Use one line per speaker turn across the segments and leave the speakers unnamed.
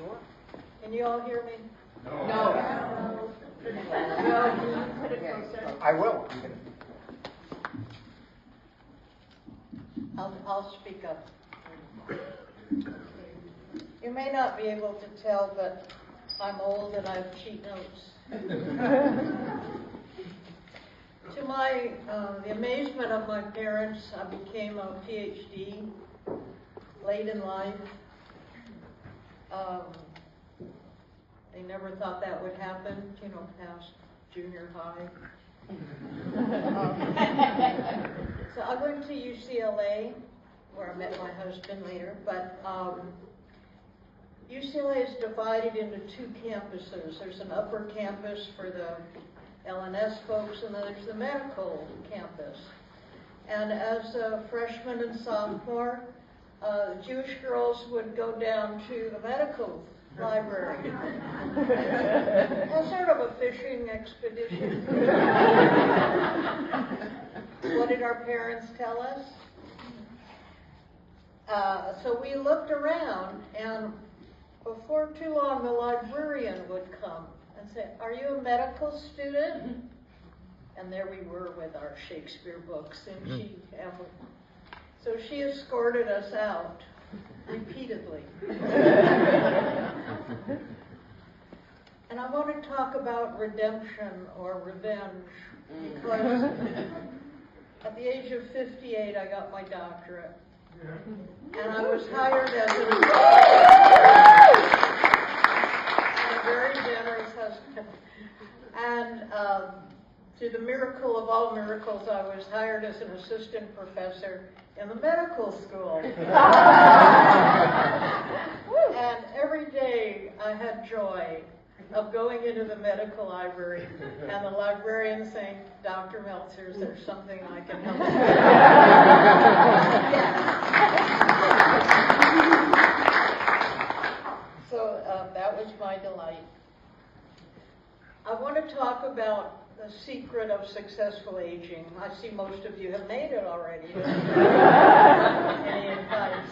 Sure.
Can you all hear me?
No.
No. Can you put it closer?
I will.
I'll speak up. You may not be able to tell, but I'm old and I have cheat notes. To the amazement of my parents, I became a PhD late in life. They never thought that would happen, past junior high. So I went to UCLA, where I met my husband later, but UCLA is divided into two campuses. There's an upper campus for the LNS folks, and then there's the medical campus. And as a freshman and sophomore, Jewish girls would go down to the medical library. As sort of a fishing expedition. What did our parents tell us? So we looked around, and before too long, the librarian would come and say, "Are you a medical student?" And there we were with our Shakespeare books, and so she escorted us out repeatedly. And I want to talk about redemption or revenge, because at the age of 58, I got my doctorate. And I was hired as a very generous husband. And through the miracle of all miracles, I was hired as an assistant professor in the medical school. And every day I had joy of going into the medical library and the librarian saying, "Dr. Meltzer, is there something I can help you with?" So that was my delight. I want to talk about the secret of successful aging. I see most of you have made it already. Any advice?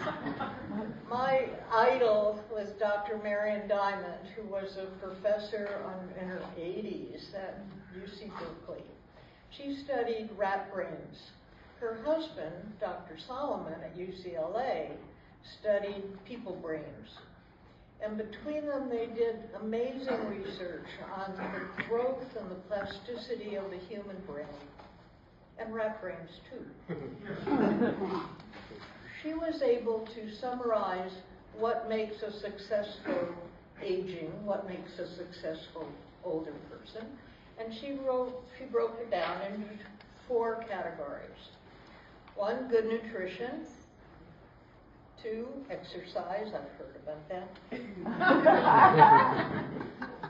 My idol was Dr. Marion Diamond, who was a professor in her 80s at UC Berkeley. She studied rat brains. Her husband, Dr. Solomon at UCLA, studied people brains. And between them, they did amazing research on the growth and the plasticity of the human brain, and rat brains too. She was able to summarize what makes a successful aging, what makes a successful older person, and she broke it down into 4 categories. 1, good nutrition. 2, exercise, I've heard about that.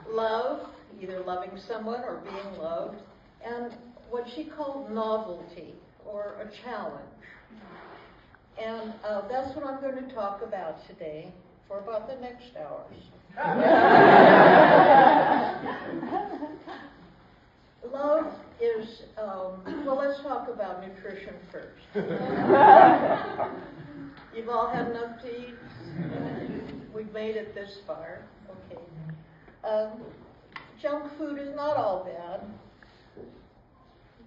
Love, either loving someone or being loved, and what she called novelty, or a challenge. And that's what I'm going to talk about today for about the next hours. Love is, well, let's talk about nutrition first. You've all had enough to eat? We've made it this far. Okay. Junk food is not all bad.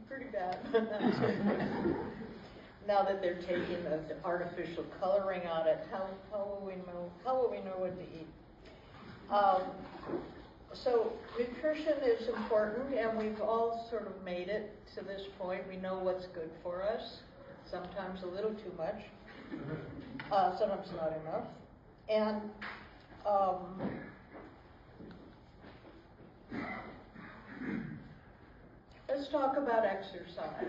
Pretty bad. Now that they're taking the artificial coloring on it, how will we know what to eat? So nutrition is important, and we've all sort of made it to this point. We know what's good for us, sometimes a little too much, sometimes not enough. And let's talk about exercise.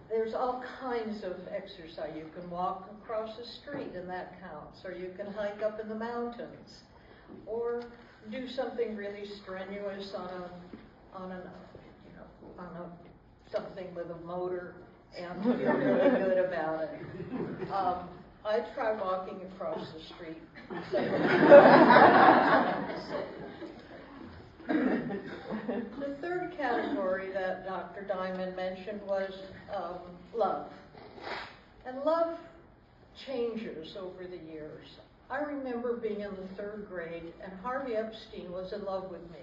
There's all kinds of exercise. You can walk across the street, and that counts. Or you can hike up in the mountains, or do something really strenuous on something with a motor, and feel really good about it. I try walking across the street. The third category that Dr. Diamond mentioned was love. And love changes over the years. I remember being in the 3rd grade, and Harvey Epstein was in love with me.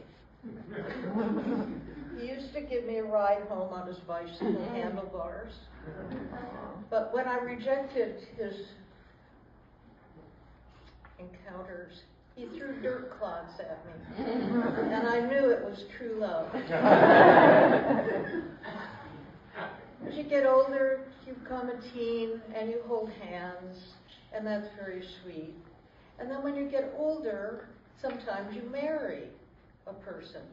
He used to give me a ride home on his bicycle handlebars. But when I rejected his encounters, he threw dirt clods at me. And I knew it was true love. As you get older, you become a teen and you hold hands, and that's very sweet. And then when you get older, sometimes you marry a person.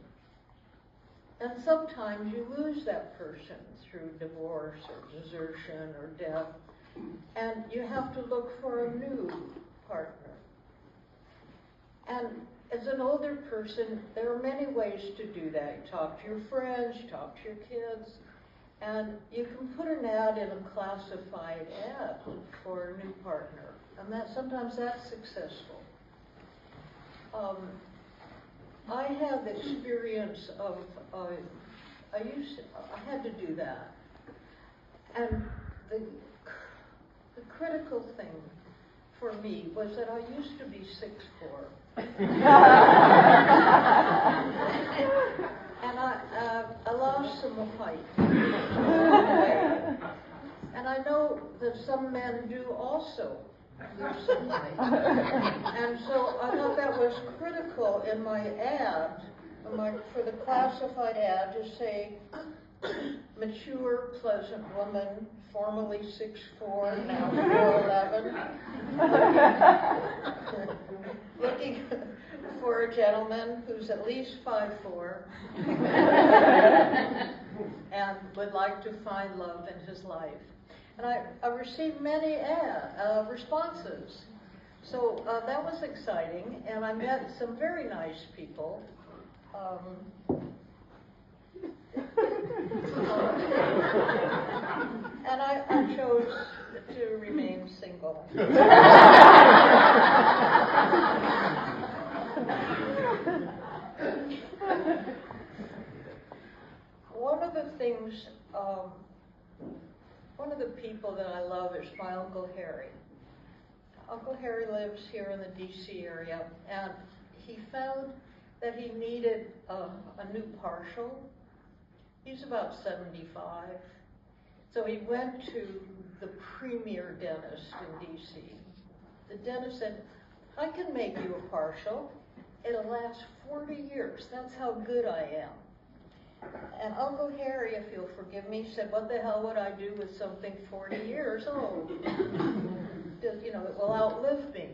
And sometimes you lose that person through divorce or desertion or death. And you have to look for a new partner. And as an older person, there are many ways to do that. You talk to your friends, you talk to your kids, and you can put an ad in a classified ad for a new partner. And sometimes that's successful. I have experience of, I had to do that. And the critical thing for me was that I used to be 6'4". And I lost some height. And I know that some men do also lose some height. And so I thought that was critical in my ad, for the classified ad, to say, mature, pleasant woman, formerly 6'4", now 4'11", looking for a gentleman who's at least 5'4", and would like to find love in his life. And I received many responses. So that was exciting, and I met some very nice people. And I chose to remain single. One of the people that I love is my Uncle Harry. Uncle Harry lives here in the D.C. area, and he found that he needed a new partial. He's about 75. So he went to the premier dentist in D.C. The dentist said, I can make you a partial. It'll last 40 years. That's how good I am. And Uncle Harry, if you'll forgive me, said, what the hell would I do with something 40 years old? You know, it will outlive me.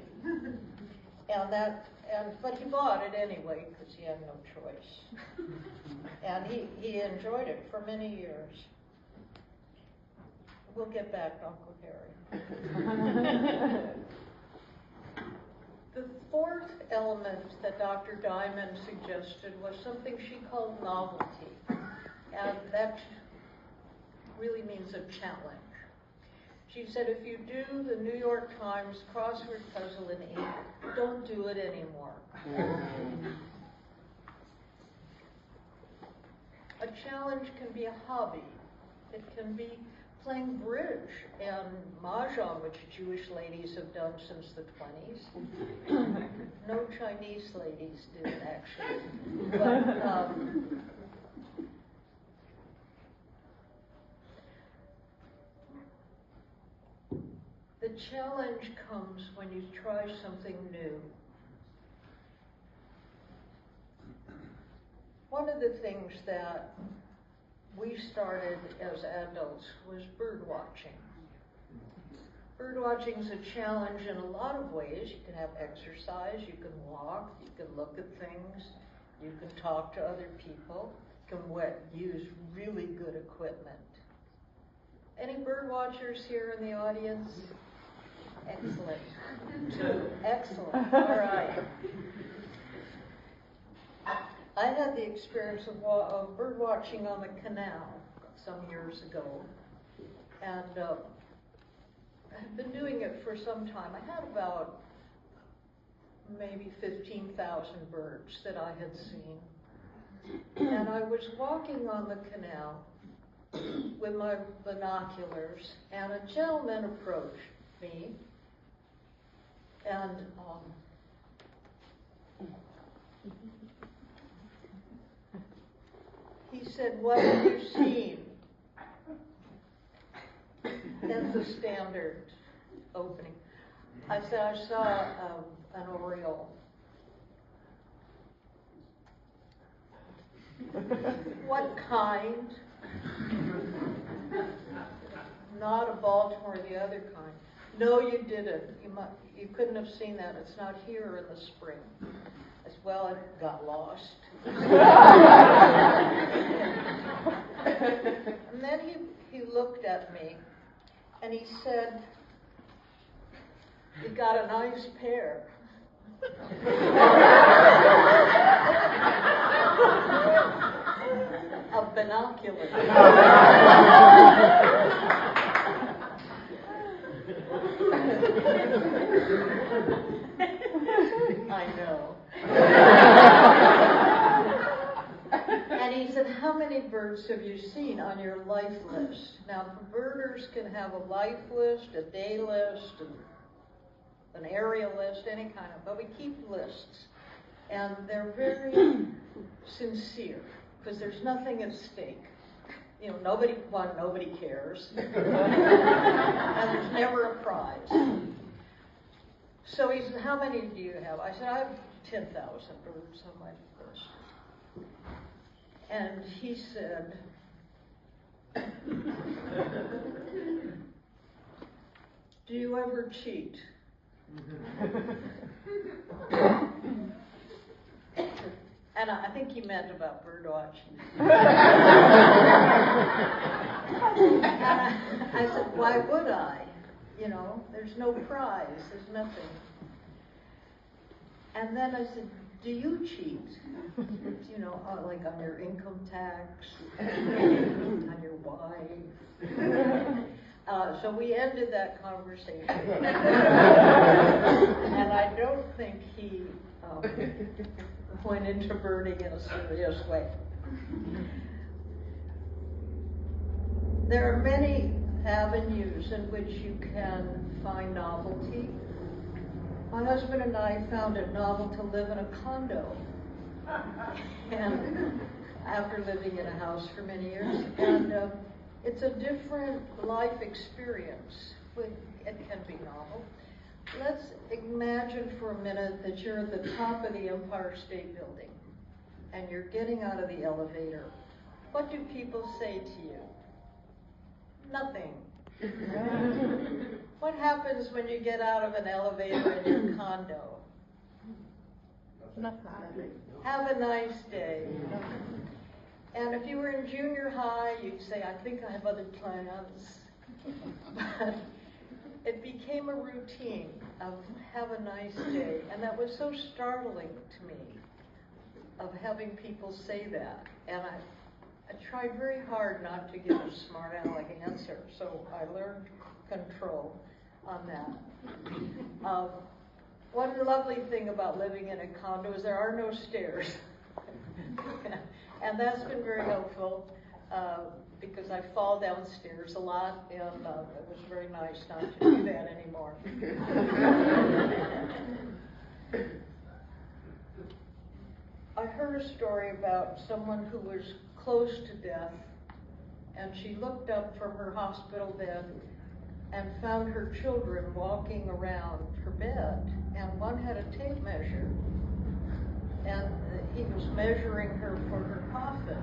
But he bought it anyway because he had no choice. And he enjoyed it for many years. We'll get back to Uncle Harry. The fourth element that Dr. Diamond suggested was something she called novelty. And that really means a challenge. She said, if you do the New York Times crossword puzzle in ink, don't do it anymore. A challenge can be a hobby. It can be playing bridge and mahjong, which Jewish ladies have done since the 20s. No Chinese ladies do it, actually. But, the challenge comes when you try something new. One of the things that we started as adults was bird watching. Bird watching is a challenge in a lot of ways. You can have exercise, you can walk, you can look at things, you can talk to other people, you can use really good equipment. Any bird watchers here in the audience? Excellent. Excellent. All right. I had the experience of bird watching on the canal some years ago, and I've been doing it for some time. I had about maybe 15,000 birds that I had seen, and I was walking on the canal with my binoculars, and a gentleman approached me, And he said, "What have you seen in the standard opening?" I said, "I saw an oriole." "What kind?" "Not a Baltimore, the other kind." "No, you didn't. You couldn't have seen that. It's not here in the spring." As well, it got lost. And then he looked at me and he said, "You got a nice pair." Of binoculars. I know. And he said, "How many birds have you seen on your life list?" Now, birders can have a life list, a day list, an area list, any kind of, but we keep lists. And they're very sincere, because there's nothing at stake. You know, nobody cares. And there's never a prize. So he said, "How many do you have?" I said, "I have 10,000 birds on my list." And he said, "Do you ever cheat?" And I think he meant about bird watching. And I said, "Why would I? You know, there's no prize, there's nothing." And then I said, "Do you cheat? You know, like on your income tax, on your wife?" So we ended that conversation. And I don't think he went into birding in a serious way. There are many avenues in which you can find novelty. My husband and I found it novel to live in a condo, and after living in a house for many years, and it's a different life experience. It can be novel. Let's imagine for a minute that you're at the top of the Empire State Building, and you're getting out of the elevator. What do people say to you? Nothing. What happens when you get out of an elevator in your condo?
Nothing.
Have a nice day. And if you were in junior high, you'd say, "I think I have other plans." But it became a routine of "have a nice day." And that was so startling to me, of having people say that. And I tried very hard not to give a smart aleck answer, so I learned control on that. One lovely thing about living in a condo is there are no stairs. And that's been very helpful, because I fall downstairs a lot, and it was very nice not to do that anymore. I heard a story about someone who was close to death, and she looked up from her hospital bed and found her children walking around her bed, and one had a tape measure, and he was measuring her for her coffin,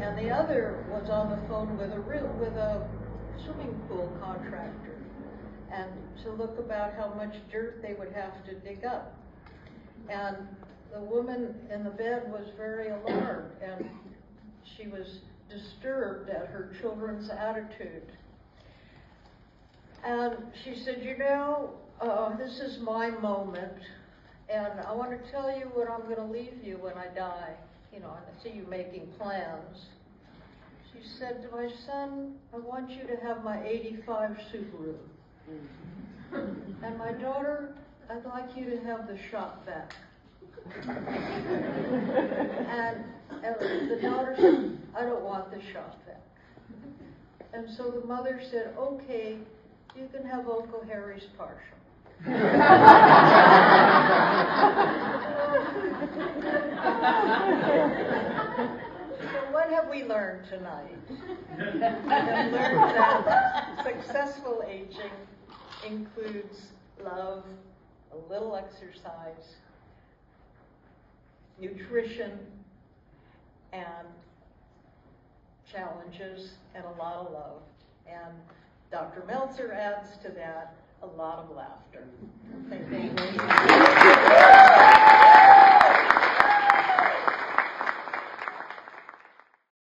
and the other was on the phone with a swimming pool contractor, and to look about how much dirt they would have to dig up. And the woman in the bed was very alarmed, and she was disturbed at her children's attitude. And she said, "You know, this is my moment, and I want to tell you what I'm going to leave you when I die. You know, I see you making plans." She said, "My son, I want you to have my '85 Subaru. And my daughter, I'd like you to have the shop vac." And the daughter said, "I don't want the shop vac." And so the mother said, "Okay, you can have Uncle Harry's partial." So what have we learned tonight? We have learned that successful aging includes love, a little exercise, nutrition, and challenges, and a lot of love. And Dr. Meltzer adds to that a lot of laughter. Thank you.